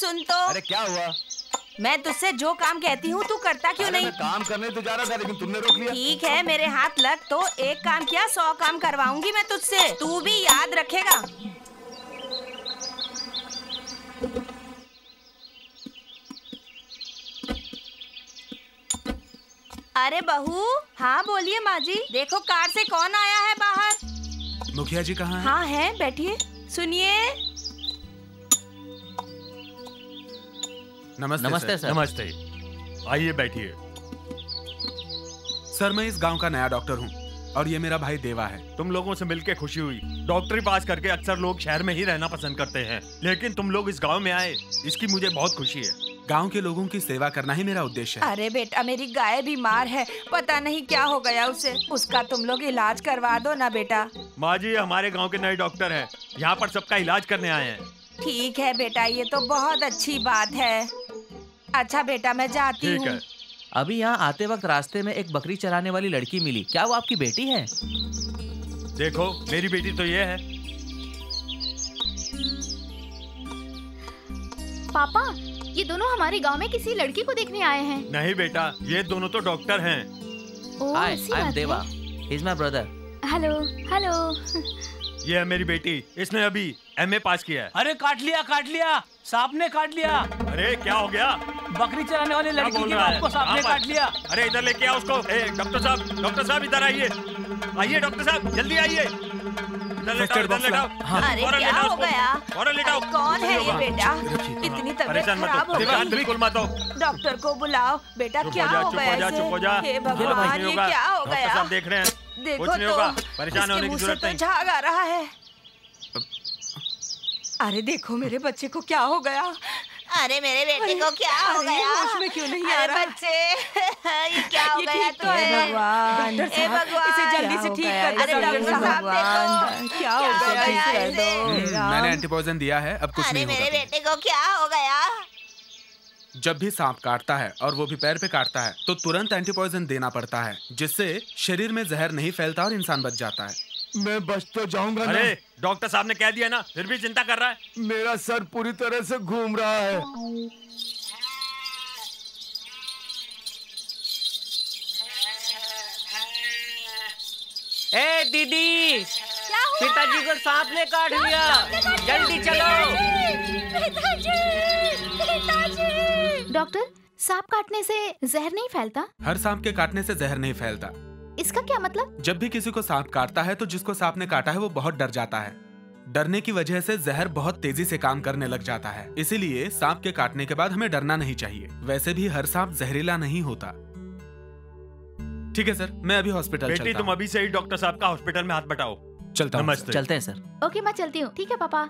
सुन तो। अरे क्या हुआ? मैं तुझसे जो काम कहती हूँ तू करता क्यों नहीं? मैं काम करने तो जा रहा था लेकिन तुमने रोक लिया। ठीक है, मेरे हाथ लग तो एक काम किया 100 काम करवाऊंगी मैं तुझसे, तू भी याद रखेगा। अरे बहू। हाँ बोलिए माँ जी। देखो कार से कौन आया है बाहर। मुखिया जी कहाँ हैं? हाँ है, बैठिए सुनिए। नमस्ते सर। नमस्ते, आइए बैठिए। सर मैं इस गांव का नया डॉक्टर हूँ और ये मेरा भाई देवा है। तुम लोगों से मिलके खुशी हुई। डॉक्टरी पास करके अक्सर लोग शहर में ही रहना पसंद करते हैं, लेकिन तुम लोग इस गांव में आए, इसकी मुझे बहुत खुशी है। गांव के लोगों की सेवा करना ही मेरा उद्देश्य है। अरे बेटा, मेरी गाय बीमार है, पता नहीं क्या हो गया उसे, उसका तुम लोग इलाज करवा दो ना बेटा। माँ जी, हमारे गाँव के नए डॉक्टर हैं, यहाँ पर सबका इलाज करने आए हैं। ठीक है बेटा, ये तो बहुत अच्छी बात है। अच्छा बेटा, मैं जाती हूँ। अभी यहाँ आते वक्त रास्ते में एक बकरी चराने वाली लड़की मिली, क्या वो आपकी बेटी है? देखो, मेरी बेटी तो ये है। पापा, ये दोनों हमारे गांव में किसी लड़की को देखने आए हैं। नहीं बेटा, ये दोनों तो डॉक्टर हैं। हाय, आई एम देवा, he is my brother. Hello hello. ये है मेरी बेटी, इसने अभी एमए पास किया है। अरे काट लिया, सांप ने काट लिया। अरे क्या हो गया? बकरी चराने वाले लड़की के बाप को सांप ने काट लिया। अरे इधर लेके आओ उसको। डॉक्टर साहब इधर आइए। आइए डॉक्टर साहब, जल्दी आइए। अरे क्या हो गया? कौन है ये बेटा? इतनी तबीयत खराब हो गई। बिल्कुल मत हो। डॉक्टर को बुलाओ। बेटा क्या हो गया? चुप हो जा। हे भगवान, ये क्या हो गया? डॉक्टर साहब देख रहे हैं। देखो कुछ नहीं होगा, इसके परेशान होने की मुंह से जरूरत तो नहीं। झाग आ रहा है। अरे देखो मेरे बच्चे को क्या हो गया? अरे मेरे बेटे को क्या हो गया? होश में क्यों नहीं आ रहा? बच्चे, ये क्या हो गया ठीक तो है भगवान। हे भगवान, इसे जल्दी से ठीक कर दो। अरे डॉक्टर साहब देखो, क्या हो गया इसे? मैंने एंटीपॉइजन दिया है, अब कुछ नहीं अरे होगा। मेरे बेटे को क्या हो गया? जब भी सांप काटता है और वो भी पैर पे काटता है तो तुरंत एंटीपॉइजन देना पड़ता है, जिससे शरीर में जहर नहीं फैलता और इंसान बच जाता है। मैं बच तो जाऊंगा ना? अरे डॉक्टर साहब ने कह दिया ना, फिर भी चिंता कर रहा है। मेरा सर पूरी तरह से घूम रहा है। ए दीदी, पिताजी को सांप ने काट लिया, जल्दी चलो। डॉक्टर, सांप काटने से जहर नहीं फैलता? हर सांप के काटने से जहर नहीं फैलता। इसका क्या मतलब? जब भी किसी को सांप काटता है तो जिसको सांप ने काटा है वो बहुत डर जाता है। डरने की वजह से जहर बहुत तेजी से काम करने लग जाता है। इसीलिए सांप के काटने के बाद हमें डरना नहीं चाहिए। वैसे भी हर सांप जहरीला नहीं होता। ठीक है सर, मैं अभी हॉस्पिटल चलता हूँ। बेटी, तुम अभी से ही डॉक्टर साहब का हॉस्पिटल में हाथ बटाओ। चलता हूँ। नमस्ते। चलते हैं सर। ओके, मैं चलती हूँ। ठीक है पापा।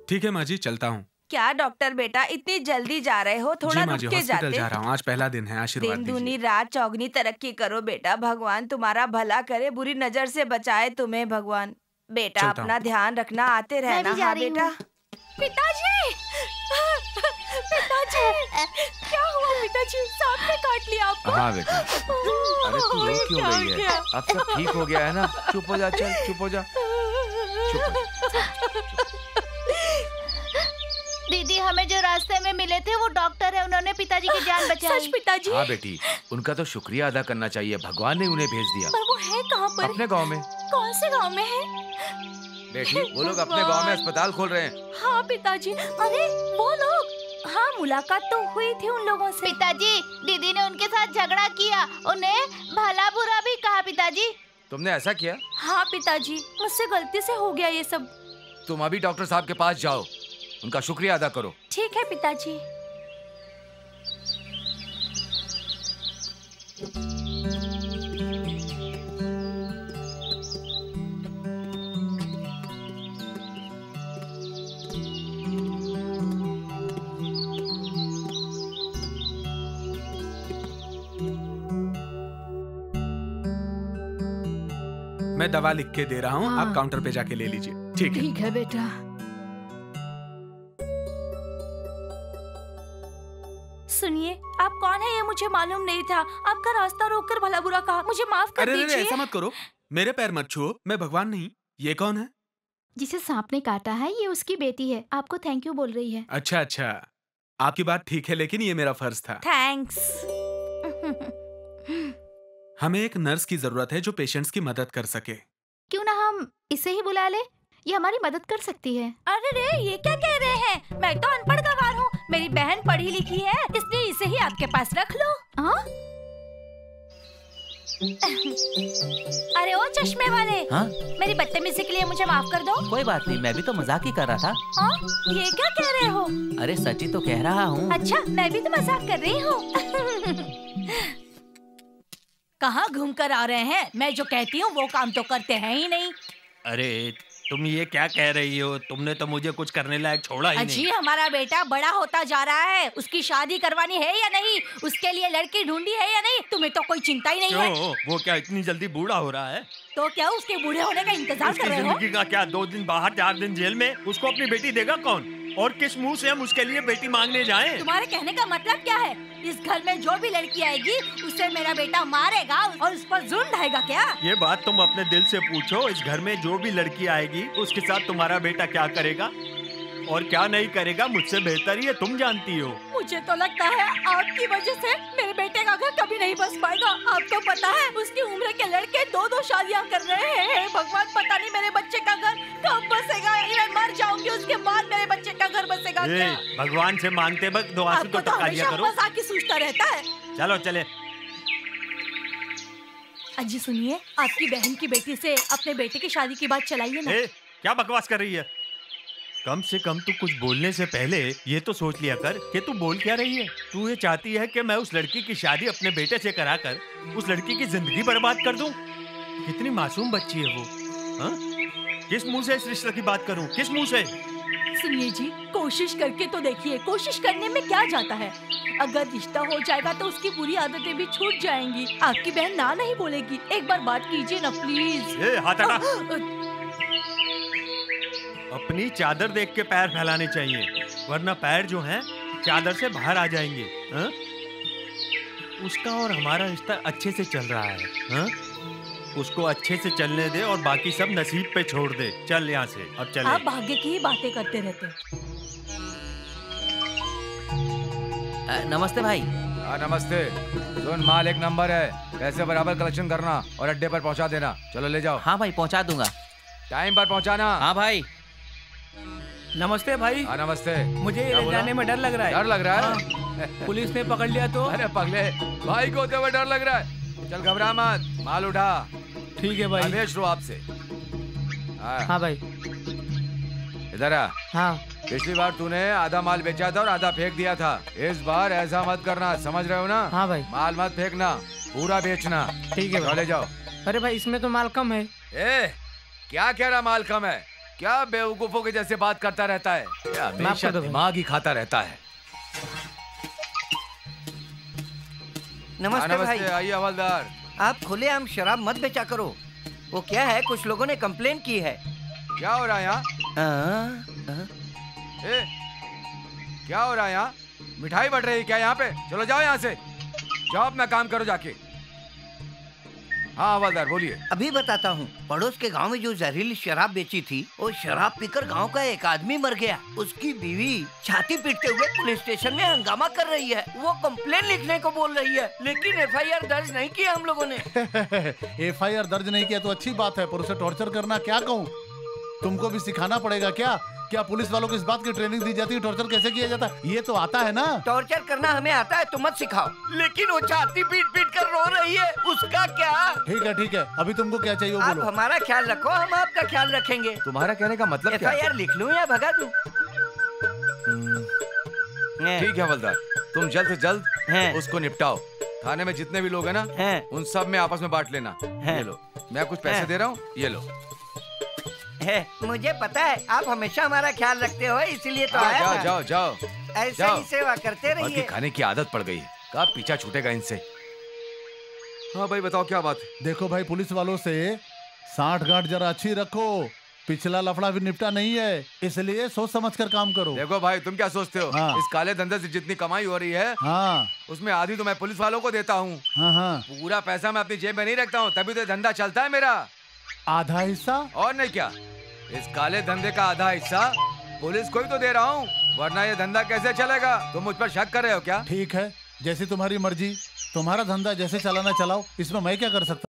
ठीक है माँ जी, चलता हूँ। क्या डॉक्टर बेटा, इतनी जल्दी जा रहे हो? थोड़ा रुक के जाते। हॉस्पिटल जा रहा हूँ, आज पहला दिन है, आशीर्वाद दिन दीजिए। दूनी रात चौगनी तरक्की करो बेटा। भगवान तुम्हारा भला करे, बुरी नजर से बचाए तुम्हें भगवान। बेटा अपना ध्यान रखना, आते रहना। हाँ बेटा। पिताजी, पिताजी, क्या हुआ पिताजी? सांप ने काट लिया आपको? हाँ बेटा। अरे तू रो क्यों रही है? अब सब ठीक हो गया है ना? चुप हो जा, चल चुप हो जा। दीदी, हमें जो रास्ते में मिले थे वो डॉक्टर है, उन्होंने पिताजी की जान बचाई। सच पिताजी? हाँ बेटी, उनका तो शुक्रिया अदा करना चाहिए, भगवान ने उन्हें भेज दिया। पर वो है कहाँ पर? अपने गांव में। कौन से गांव में है? बेटी, वो लोग अपने गांव में अस्पताल खोल रहे हैं। हाँ पिताजी। अरे वो लोग? हाँ, मुलाकात तो हुई थी उन लोगों से। पिताजी, दीदी ने उनके साथ झगड़ा किया, उन्हें भला बुरा भी कहा। पिताजी, तुमने ऐसा किया? हाँ पिताजी, मुझसे गलती से हो गया ये सब। तुम अभी डॉक्टर साहब के पास जाओ, उनका शुक्रिया अदा करो। ठीक है पिताजी। मैं दवा लिख के दे रहा हूँ, आप काउंटर पे जाके ले लीजिए। ठीक है? ठीक है बेटा। सुनिए, आप कौन है ये मुझे मालूम नहीं था। आपका रास्ता रोककर भला बुरा कहा, मुझे माफ कर दीजिए। अरे ऐसा मत करो, मेरे पैर मत छुओ, मैं भगवान नहीं। ये कौन है? जिसे सांप ने काटा है ये उसकी बेटी है, आपको थैंक यू बोल रही है। अच्छा अच्छा, आपकी बात ठीक है, लेकिन ये मेरा फर्ज था। थैंक्स। हमें एक नर्स की जरूरत है जो पेशेंट्स की मदद कर सके। क्यों ना हम इसे ही बुला ले, ये हमारी मदद कर सकती है। अरे रे, ये क्या कह रहे हैं? मैं तो अनपढ़ गवार हूँ, मेरी बहन पढ़ी लिखी है, इसलिए इसे ही आपके पास रख लो। हाँ? अरे ओ चश्मे वाले, हाँ? मेरी बदतमीजी के लिए मुझे माफ कर दो। कोई बात नहीं, मैं भी तो मजाक ही कर रहा था। हाँ? ये क्या कह रहे हो? अरे सच्ची तो कह रहा हूँ। अच्छा, मैं भी तो मजाक कर रही हूँ। कहाँ घूम कर आ रहे हैं? मैं जो कहती हूँ वो काम तो करते हैं ही नहीं। अरे तुम ये क्या कह रही हो? तुमने तो मुझे कुछ करने लायक छोड़ा ही अजी, नहीं। हमारा बेटा बड़ा होता जा रहा है, उसकी शादी करवानी है या नहीं? उसके लिए लड़की ढूंढी है या नहीं? तुम्हें तो कोई चिंता ही नहीं है। क्यों? वो क्या इतनी जल्दी बूढ़ा हो रहा है? तो क्या उसके बूढ़े होने का इंतजार कर उसकी रहे हो? जिंदगी का क्या, 2 दिन बाहर 4 दिन जेल में? उसको अपनी बेटी देगा कौन? और किस मुंह से हम उसके लिए बेटी मांगने जाएं? तुम्हारे कहने का मतलब क्या है? इस घर में जो भी लड़की आएगी उसे मेरा बेटा मारेगा और उस पर जुल्म ढाएगा क्या? ये बात तुम अपने दिल से पूछो। इस घर में जो भी लड़की आएगी उसके साथ तुम्हारा बेटा क्या करेगा और क्या नहीं करेगा मुझसे बेहतर ही है तुम जानती हो। मुझे तो लगता है आपकी वजह से मेरे बेटे का घर कभी नहीं बस पाएगा। आपको पता है उसकी उम्र के लड़के 2-2 शादियां कर रहे हैं। भगवान, पता नहीं मेरे बच्चे का घर कब बसेगा। मैं मर जाऊंगी, उसके बाद मेरे बच्चे का घर बसेगा क्या? भगवान से मांगते वक्त दुआ से आपको तो तो टका हमेशा करो। मजाक ही सूझता रहता है। चलो चले। अजी सुनिए, आपकी बहन की बेटी से अपने बेटे की शादी की बात चलाइए ना। क्या बकवास कर रही है? कम से कम तू कुछ बोलने से पहले ये तो सोच लिया कर कि तू बोल क्या रही है। तू ये चाहती है कि मैं उस लड़की की शादी अपने बेटे से कराकर उस लड़की की जिंदगी बर्बाद कर दूं? कितनी मासूम बच्ची है वो। हाँ? किस मुंह से इस रिश्ते की बात करूं? किस मुंह से? सुनिए जी, कोशिश करके तो देखिए, कोशिश करने में क्या जाता है। अगर रिश्ता हो जाएगा तो उसकी बुरी आदतें भी छूट जाएंगी। आपकी बहन ना नहीं बोलेगी। एक बार बात कीजिए ना प्लीज। हाथ हटा। अपनी चादर देख के पैर फैलाने चाहिए, वरना पैर जो हैं चादर से बाहर आ जाएंगे। हा? उसका और हमारा रिश्ता अच्छे से चल रहा है। हा? उसको अच्छे से चलने दे और बाकी सब नसीब पे छोड़ दे। चल यहाँ से, अब चले। आप भाग्य की ही बातें करते रहते। नमस्ते भाई। नमस्ते। सुन, माल 1 नंबर है, पैसे बराबर कलेक्शन करना और अड्डे पर पहुंचा देना। चलो ले जाओ। हाँ भाई, पहुंचा दूंगा। टाइम पर पहुंचाना। हाँ भाई। नमस्ते भाई। हाँ नमस्ते। मुझे ले जाने में डर लग रहा है। डर लग रहा है? हाँ। पुलिस ने पकड़ लिया तो? अरे पगले, भाई को होते हुए डर लग रहा है। चल घबरा मत, माल उठा। ठीक है भाई। भेज लो आपसे। हाँ भाई। इधर आ। हाँ। पिछली बार तूने आधा माल बेचा था और आधा फेंक दिया था। इस बार ऐसा मत करना, समझ रहे हो ना? हाँ भाई। माल मत फेंकना, पूरा बेचना। ठीक है। ले जाओ। अरे भाई, इसमें तो माल कम है। क्या कह रहा माल कम है? क्या बेवकूफों के जैसे बात करता रहता है? हमेशा दिमाग ही खाता रहता है। नमस्ते भाई। आइए हवलदार। आप खुलेआम शराब मत बेचा करो। वो क्या है, कुछ लोगों ने कंप्लेन की है। क्या हो रहा है यहाँ? क्या हो रहा है यहाँ? मिठाई बढ़ रही है क्या यहाँ पे? चलो जाओ यहाँ से, जाओ अपना काम करो जाके। हाँ हवलदार बोलिए। अभी बताता हूँ। पड़ोस के गांव में जो जहरीली शराब बेची थी, वो शराब पीकर गांव का एक आदमी मर गया। उसकी बीवी छाती पीटते हुए पुलिस स्टेशन में हंगामा कर रही है। वो कंप्लेन लिखने को बोल रही है, लेकिन FIR दर्ज नहीं किया हम लोगों ने। FIR दर्ज नहीं किया तो अच्छी बात है, पर उसे टॉर्चर करना क्या कहूँ? तुमको भी सिखाना पड़ेगा क्या? क्या पुलिस वालों को इस बात की ट्रेनिंग दी जाती है टॉर्चर कैसे किया जाता है? ये तो आता है ना। टॉर्चर करना हमें आता है तो मत सिखाओ। लेकिन वो छाती पीट पीट कर रो रही है, उसका क्या? ठीक है, अभी तुमको क्या चाहिए वो बोलो। आप हमारा ख्याल रखो, हम आपका ख्याल रखेंगे। तुम्हारा कहने का मतलब क्या? FIR लिख लूं या भगा दूं? ठीक है हवलदार, तुम जल्द से जल्द उसको निपटाओ। थाने में जितने भी लोग हैं ना, उन सब में आपस में बांट लेना। ये लो, मैं कुछ पैसे दे रहा हूँ, ये लो। मुझे पता है आप हमेशा हमारा ख्याल रखते हो, इसीलिए तो आया था। जाओ जाओ ऐसे ही सेवा करते रहिए। खाने की आदत पड़ गई है, कब पीछा छूटेगा इनसे। हाँ भाई बताओ क्या बात है? देखो भाई, पुलिस वालों से साठ गांठ जरा अच्छी रखो। पिछला लफड़ा भी निपटा नहीं है, इसलिए सोच समझ कर काम करो। देखो भाई, तुम क्या सोचते हो? हाँ। इस काले धंधे से जितनी कमाई हो रही है, हाँ, उसमें आधी तो मैं पुलिस वालों को देता हूँ। हाँ। पूरा पैसा मैं अपनी जेब में नहीं रखता हूँ, तभी तो धंधा चलता है मेरा। आधा हिस्सा? और नहीं क्या? इस काले धंधे का आधा हिस्सा पुलिस को ही तो दे रहा हूँ, वरना ये धंधा कैसे चलेगा? तुम मुझ पर शक कर रहे हो क्या? ठीक है, जैसी तुम्हारी मर्जी। तुम्हारा धंधा जैसे चलाना चलाओ, इसमें मैं क्या कर सकता?